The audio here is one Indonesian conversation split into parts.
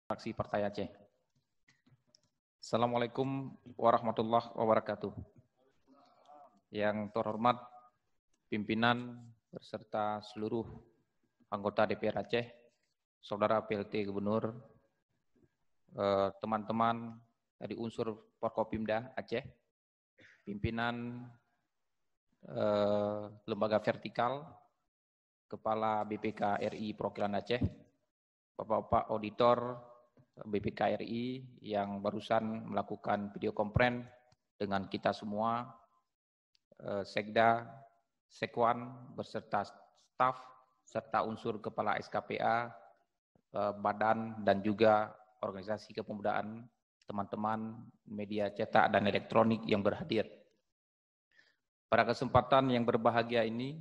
Fraksi Partai Aceh. Assalamualaikum warahmatullahi wabarakatuh. Yang terhormat pimpinan beserta seluruh anggota DPR Aceh, Saudara PLT Gubernur, teman-teman dari unsur Forkopimda Aceh, pimpinan lembaga vertikal, Kepala BPK RI Perwakilan Aceh, Bapak-bapak auditor BPK RI yang barusan melakukan video konferensi dengan kita semua, Sekda, Sekwan, beserta staf, serta unsur kepala SKPA, badan, dan juga organisasi kepemudaan, teman-teman media cetak dan elektronik yang berhadir. Pada kesempatan yang berbahagia ini,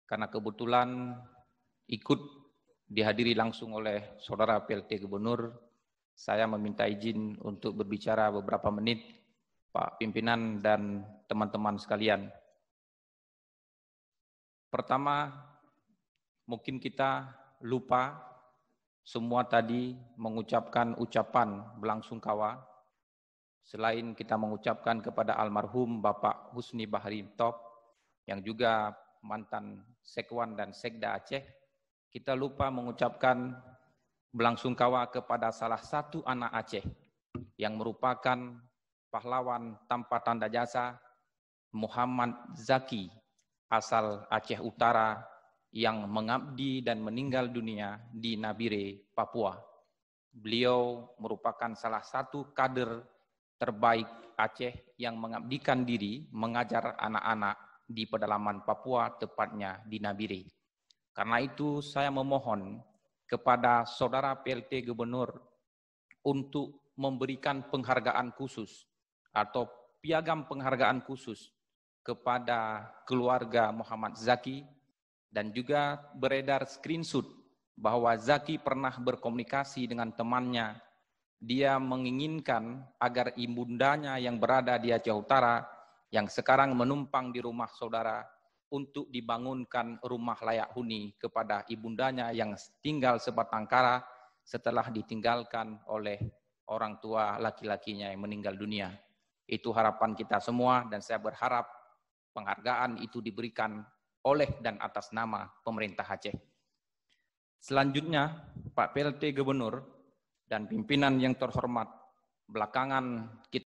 karena kebetulan ikut dihadiri langsung oleh Saudara PLT Gubernur, saya meminta izin untuk berbicara beberapa menit, Pak Pimpinan dan teman-teman sekalian. Pertama, mungkin kita lupa semua tadi mengucapkan ucapan belangsungkawa. Selain kita mengucapkan kepada almarhum Bapak Husni Bahari Top, yang juga mantan Sekwan dan Sekda Aceh, kita lupa mengucapkan belangsungkawa kepada salah satu anak Aceh yang merupakan pahlawan tanpa tanda jasa, Muhammad Zaki, asal Aceh Utara, yang mengabdi dan meninggal dunia di Nabire, Papua. Beliau merupakan salah satu kader terbaik Aceh yang mengabdikan diri mengajar anak-anak di pedalaman Papua, tepatnya di Nabire. Karena itu saya memohon kepada Saudara PLT Gubernur untuk memberikan penghargaan khusus atau piagam penghargaan khusus kepada keluarga Muhammad Zaki, dan juga beredar screenshot bahwa Zaki pernah berkomunikasi dengan temannya. Dia menginginkan agar ibundanya yang berada di Aceh Utara, yang sekarang menumpang di rumah saudara, untuk dibangunkan rumah layak huni kepada ibundanya yang tinggal sebatang kara setelah ditinggalkan oleh orang tua laki-lakinya yang meninggal dunia. Itu harapan kita semua, dan saya berharap penghargaan itu diberikan oleh dan atas nama pemerintah Aceh. Selanjutnya, Pak PLT Gubernur dan pimpinan yang terhormat, belakangan kita